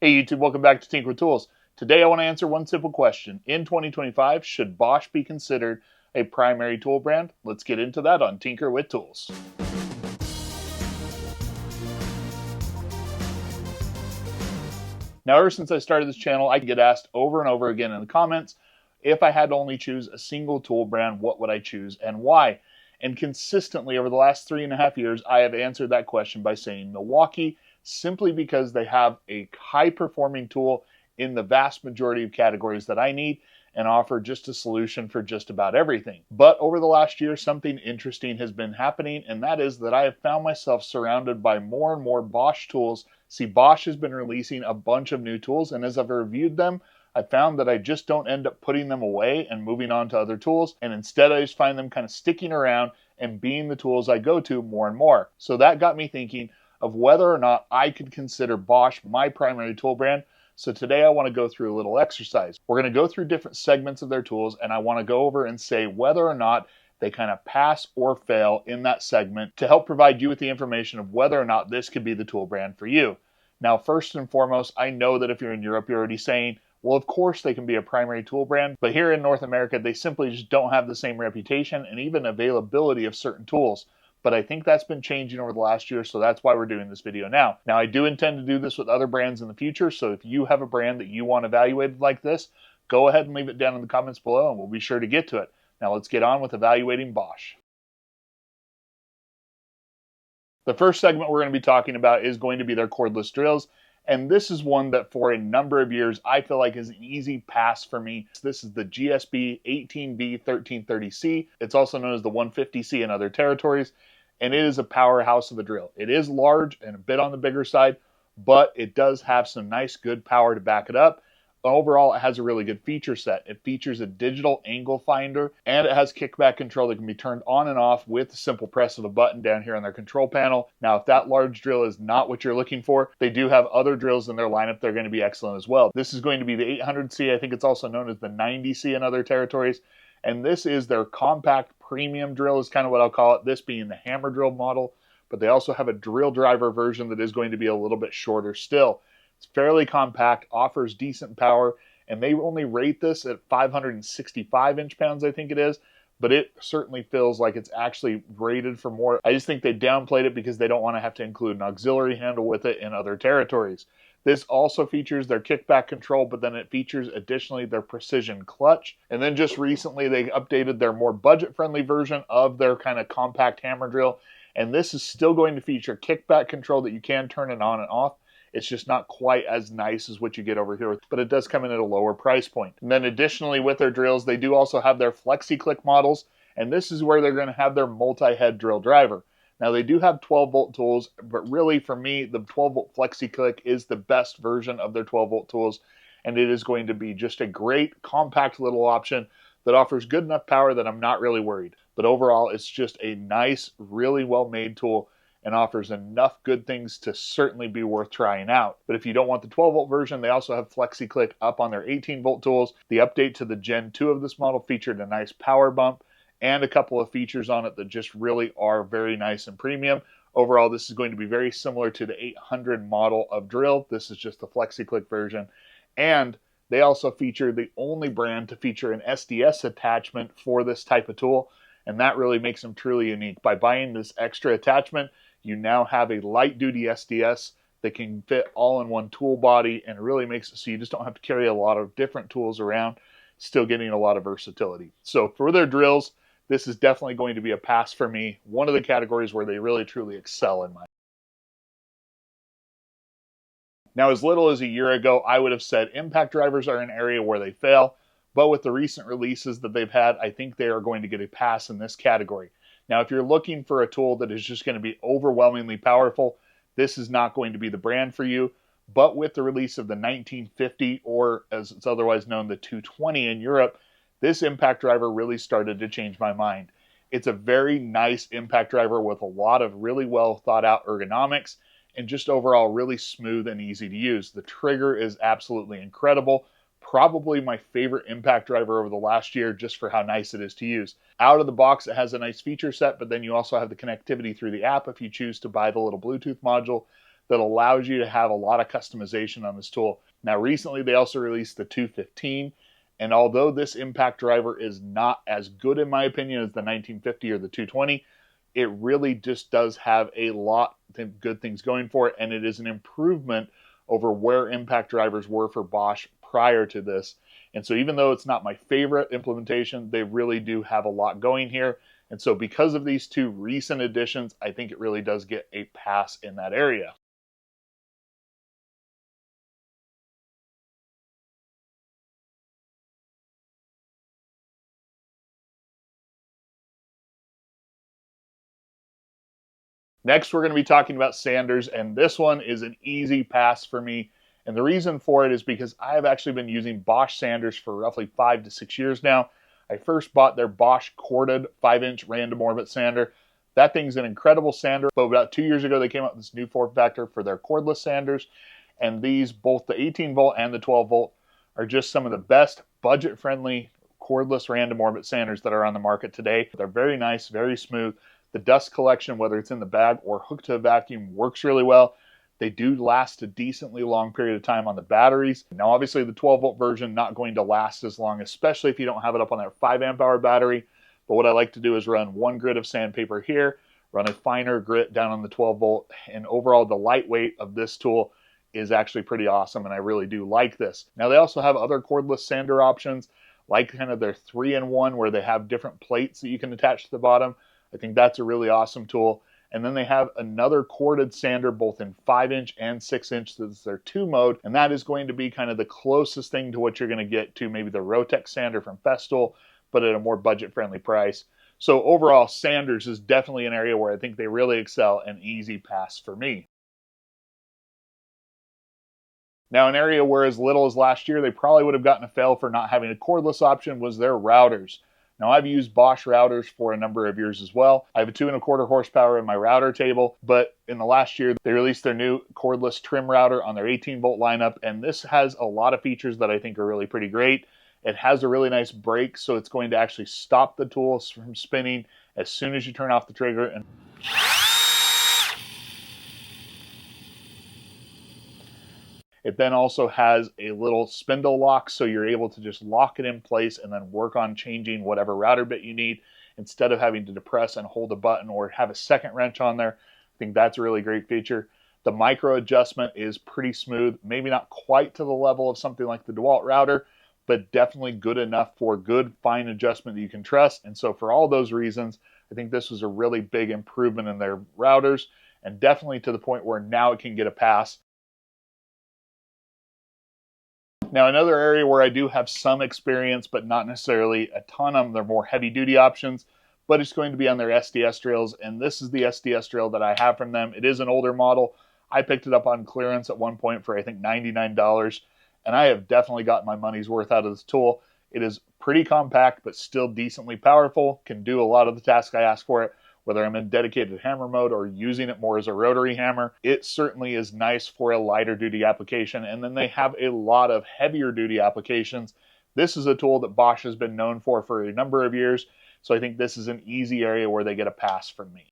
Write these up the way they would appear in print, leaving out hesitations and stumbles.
Hey YouTube, welcome back to Tinker with Tools. Today I want to answer one simple question. In 2025, should Bosch be considered a primary tool brand? Let's get into that on Tinker with Tools. Now, ever since I started this channel, I get asked over and over again in the comments, if I had to only choose a single tool brand, what would I choose and why? And consistently over the last 3.5 years, I have answered that question by saying Milwaukee, simply because they have a high-performing tool in the vast majority of categories that I need and offer just a solution for just about everything. But over the last year, something interesting has been happening, and that is that I have found myself surrounded by more and more Bosch tools. See, Bosch has been releasing a bunch of new tools, and as I've reviewed them, I found that I just don't end up putting them away and moving on to other tools, and instead I just find them kind of sticking around and being the tools I go to more and more. So that got me thinking of whether or not I could consider Bosch my primary tool brand. So today I want to go through a little exercise. We're going to go through different segments of their tools, and I want to go over and say whether or not they kind of pass or fail in that segment to help provide you with the information of whether or not this could be the tool brand for you. Now, first and foremost, I know that if you're in Europe, you're already saying, well, of course they can be a primary tool brand, but here in North America, they simply just don't have the same reputation and even availability of certain tools. But I think that's been changing over the last year, so that's why we're doing this video now. Now, I do intend to do this with other brands in the future, so if you have a brand that you want evaluated like this, go ahead and leave it down in the comments below, and we'll be sure to get to it. Now, let's get on with evaluating Bosch. The first segment we're going to be talking about is going to be their cordless drills. And this is one that for a number of years, I feel like is an easy pass for me. This is the GSB 18B 1330C. It's also known as the 150C in other territories. And it is a powerhouse of a drill. It is large and a bit on the bigger side, but it does have some nice, good power to back it up. Overall, it has a really good feature set. It features a digital angle finder, and it has kickback control that can be turned on and off with the simple press of a button down here on their control panel. Now, if that large drill is not what you're looking for, they do have other drills in their lineup that are going to be excellent as well. This is going to be the 800C. I think it's also known as the 90C in other territories. And this is their compact premium drill is kind of what I'll call it, this being the hammer drill model. But they also have a drill driver version that is going to be a little bit shorter still. It's fairly compact, offers decent power, and they only rate this at 565 inch-pounds, I think it is, but it certainly feels like it's actually rated for more. I just think they downplayed it because they don't want to have to include an auxiliary handle with it in other territories. This also features their kickback control, but then it features additionally their precision clutch. And then just recently they updated their more budget-friendly version of their kind of compact hammer drill, and this is still going to feature kickback control that you can turn it on and off. It's just not quite as nice as what you get over here, but it does come in at a lower price point. And then additionally with their drills, they do also have their FlexiClick models, and this is where they're going to have their multi-head drill driver. Now they do have 12-volt tools, but really for me, the 12-volt FlexiClick is the best version of their 12-volt tools, and it is going to be just a great compact little option that offers good enough power that I'm not really worried. But overall, it's just a nice, really well-made tool and offers enough good things to certainly be worth trying out. But if you don't want the 12-volt version, they also have FlexiClick up on their 18-volt tools. The update to the Gen 2 of this model featured a nice power bump and a couple of features on it that just really are very nice and premium. Overall, this is going to be very similar to the 800 model of drill. This is just the FlexiClick version. And they also feature the only brand to feature an SDS attachment for this type of tool. And that really makes them truly unique. By buying this extra attachment, you now have a light-duty SDS that can fit all in one tool body and really makes it so you just don't have to carry a lot of different tools around, still getting a lot of versatility. So for their drills, this is definitely going to be a pass for me. One of the categories where they really truly excel in my opinion. Now, as little as a year ago, I would have said impact drivers are an area where they fail, but with the recent releases that they've had, I think they are going to get a pass in this category. Now, if you're looking for a tool that is just going to be overwhelmingly powerful, this is not going to be the brand for you. But with the release of the 1950, or as it's otherwise known, the 220 in Europe, this impact driver really started to change my mind. It's a very nice impact driver with a lot of really well thought out ergonomics and just overall really smooth and easy to use. The trigger is absolutely incredible. Probably my favorite impact driver over the last year just for how nice it is to use. Out of the box, it has a nice feature set, but then you also have the connectivity through the app if you choose to buy the little Bluetooth module. that allows you to have a lot of customization on this tool. Now, recently they also released the 215, and although this impact driver is not as good in my opinion as the 1950 or the 220, it really just does have a lot of good things going for it, and it is an improvement over where impact drivers were for Bosch prior to this. And so even though it's not my favorite implementation, they really do have a lot going here. And so because of these two recent additions, I think it really does get a pass in that area. Next, we're going to be talking about sanders, and this one is an easy pass for me. And the reason for it is because I have actually been using Bosch sanders for roughly 5 to 6 years now. I first bought their Bosch corded 5-inch random orbit sander. That thing's an incredible sander, but about 2 years ago they came out with this new form factor for their cordless sanders. And these, both the 18 volt and the 12 volt, are just some of the best budget-friendly cordless random orbit sanders that are on the market today. They're very nice, very smooth. The dust collection, whether it's in the bag or hooked to a vacuum, works really well. They do last a decently long period of time on the batteries. Now, obviously, the 12-volt version not going to last as long, especially if you don't have it up on that 5-amp-hour battery. But what I like to do is run one grit of sandpaper here, run a finer grit down on the 12-volt, and overall, the lightweight of this tool is actually pretty awesome, and I really do like this. Now, they also have other cordless sander options, like kind of their 3-in-1, where they have different plates that you can attach to the bottom. I think that's a really awesome tool. And then they have another corded sander, both in 5-inch and 6-inch. That's their 2-mode. And that is going to be kind of the closest thing to what you're going to get to maybe the Rotex sander from Festool, but at a more budget-friendly price. So overall, sanders is definitely an area where I think they really excel, an easy pass for me. Now, an area where as little as last year, they probably would have gotten a fail for not having a cordless option was their routers. Now, I've used Bosch routers for a number of years as well. I have a 2.25 horsepower in my router table, but in the last year, they released their new cordless trim router on their 18-volt lineup, and this has a lot of features that I think are really pretty great. It has a really nice brake, so it's going to actually stop the tools from spinning as soon as you turn off the trigger. And it then also has a little spindle lock, so you're able to just lock it in place and then work on changing whatever router bit you need instead of having to depress and hold a button or have a second wrench on there. I think that's a really great feature. The micro adjustment is pretty smooth, maybe not quite to the level of something like the DeWalt router, but definitely good enough for good, fine adjustment that you can trust. And so for all those reasons, I think this was a really big improvement in their routers, and definitely to the point where now it can get a pass. Now, another area where I do have some experience, but not necessarily a ton of them, they're more heavy-duty options, but it's going to be on their SDS drills, and this is the SDS drill that I have from them. It is an older model. I picked it up on clearance at one point for, I think, $99, and I have definitely gotten my money's worth out of this tool. It is pretty compact, but still decently powerful, can do a lot of the tasks I ask for it, whether I'm in dedicated hammer mode or using it more as a rotary hammer. It certainly is nice for a lighter duty application. And then they have a lot of heavier duty applications. This is a tool that Bosch has been known for a number of years. So I think this is an easy area where they get a pass from me.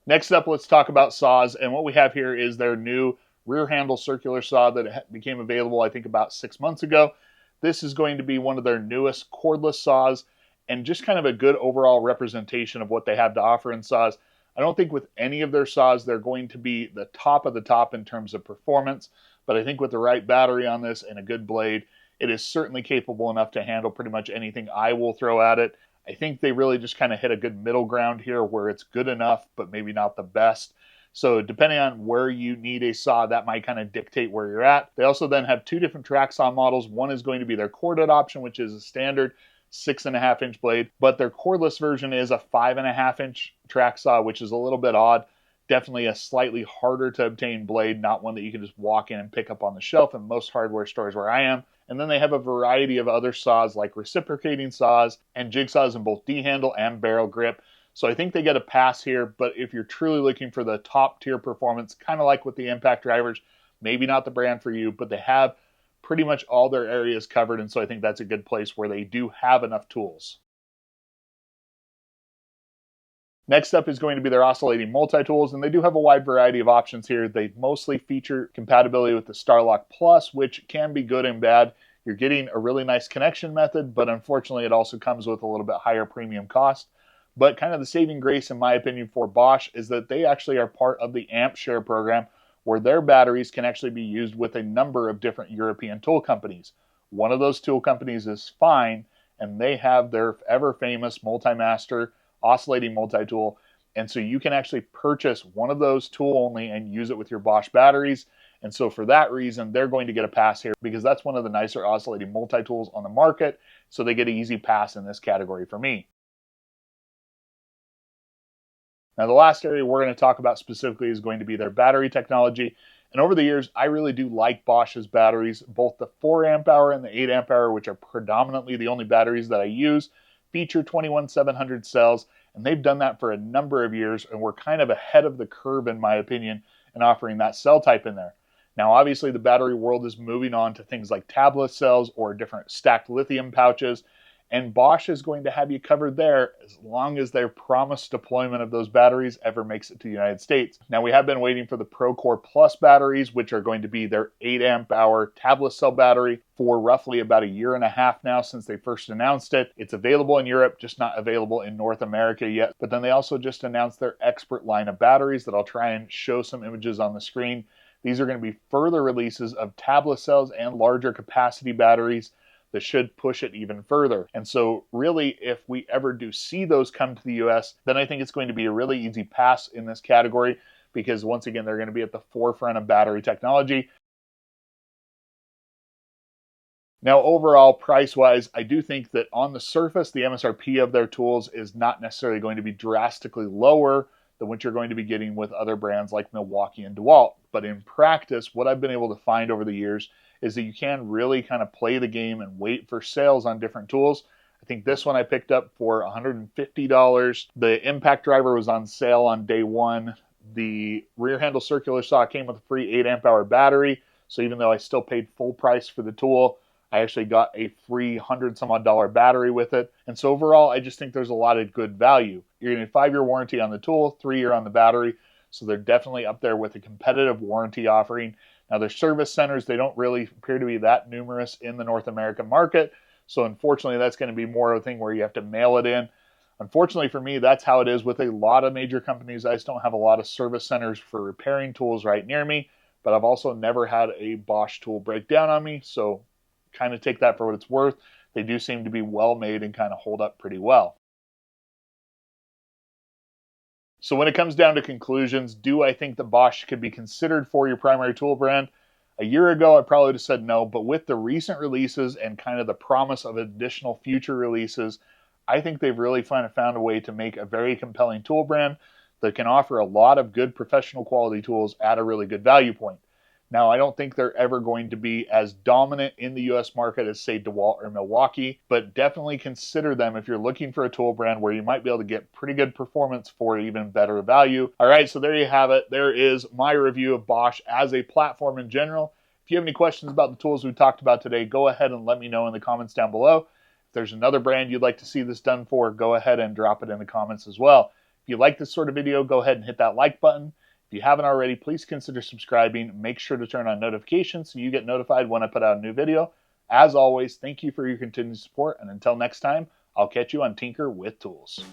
Next up, let's talk about saws. And what we have here is their new rear handle circular saw that became available, I think, about 6 months ago. This is going to be one of their newest cordless saws, and just kind of a good overall representation of what they have to offer in saws. I don't think with any of their saws they're going to be the top of the top in terms of performance, but I think with the right battery on this and a good blade, it is certainly capable enough to handle pretty much anything I will throw at it. I think they really just kind of hit a good middle ground here where it's good enough, but maybe not the best. So depending on where you need a saw, that might kind of dictate where you're at. They also then have two different track saw models. One is going to be their corded option, which is a standard 6.5-inch blade, but their cordless version is a 5.5-inch track saw, which is a little bit odd. Definitely a slightly harder to obtain blade, not one that you can just walk in and pick up on the shelf in most hardware stores where I am. And then they have a variety of other saws like reciprocating saws and jigsaws in both D-handle and barrel grip. So I think they get a pass here, but if you're truly looking for the top tier performance, kind of like with the impact drivers, maybe not the brand for you, but they have pretty much all their areas covered, and so I think that's a good place where they do have enough tools. Next up is going to be their oscillating multi-tools, and they do have a wide variety of options here. They mostly feature compatibility with the Starlock Plus, which can be good and bad. You're getting a really nice connection method, but unfortunately it also comes with a little bit higher premium cost. But kind of the saving grace, in my opinion, for Bosch is that they actually are part of the AMP Share program, where their batteries can actually be used with a number of different European tool companies. One of those tool companies is Fine, and they have their ever famous Multimaster oscillating multi-tool. And so you can actually purchase one of those tool only and use it with your Bosch batteries. And so for that reason, they're going to get a pass here because that's one of the nicer oscillating multi-tools on the market. So they get an easy pass in this category for me. Now, the last area we're going to talk about specifically is going to be their battery technology. And over the years, I really do like Bosch's batteries, both the 4 amp hour and the 8 amp hour, which are predominantly the only batteries that I use, feature 21700 cells, and they've done that for a number of years, and we're kind of ahead of the curve, in my opinion, in offering that cell type in there. Now, obviously, the battery world is moving on to things like tablet cells or different stacked lithium pouches, and Bosch is going to have you covered there as long as their promised deployment of those batteries ever makes it to the United States. Now, we have been waiting for the ProCore Plus batteries, which are going to be their 8 amp hour tablet cell battery, for roughly about a year and a half now since they first announced it. It's available in Europe, just not available in North America yet. But then they also just announced their Expert line of batteries that I'll try and show some images on the screen. These are going to be further releases of tablet cells and larger capacity batteries that should push it even further. And so really, if we ever do see those come to the US, then I think it's going to be a really easy pass in this category because once again, they're going to be at the forefront of battery technology. Now, overall, price-wise, I do think that on the surface, the MSRP of their tools is not necessarily going to be drastically lower than what you're going to be getting with other brands like Milwaukee and DeWalt. But in practice, what I've been able to find over the years is that you can really kind of play the game and wait for sales on different tools. I think this one I picked up for $150. The impact driver was on sale on day one. The rear handle circular saw came with a free 8 amp hour battery. So even though I still paid full price for the tool, I actually got a free $100 some odd battery with it. And so overall, I just think there's a lot of good value. You're getting a 5-year warranty on the tool, 3-year on the battery. So they're definitely up there with a competitive warranty offering. Now, their service centers, they don't really appear to be that numerous in the North American market. So unfortunately, that's going to be more of a thing where you have to mail it in. Unfortunately for me, that's how it is with a lot of major companies. I just don't have a lot of service centers for repairing tools right near me. But I've also never had a Bosch tool break down on me. So kind of take that for what it's worth. They do seem to be well made and kind of hold up pretty well. So when it comes down to conclusions, do I think that Bosch could be considered for your primary tool brand? A year ago, I probably would have said no, but with the recent releases and kind of the promise of additional future releases, I think they've really found a way to make a very compelling tool brand that can offer a lot of good professional quality tools at a really good value point. Now, I don't think they're ever going to be as dominant in the US market as, say, DeWalt or Milwaukee, but definitely consider them if you're looking for a tool brand where you might be able to get pretty good performance for even better value. All right, so there you have it. There is my review of Bosch as a platform in general. If you have any questions about the tools we talked about today, go ahead and let me know in the comments down below. If there's another brand you'd like to see this done for, go ahead and drop it in the comments as well. If you like this sort of video, go ahead and hit that like button. If you haven't already, please consider subscribing. Make sure to turn on notifications so you get notified when I put out a new video. As always, thank you for your continued support, and until next time, I'll catch you on Tinker with Tools.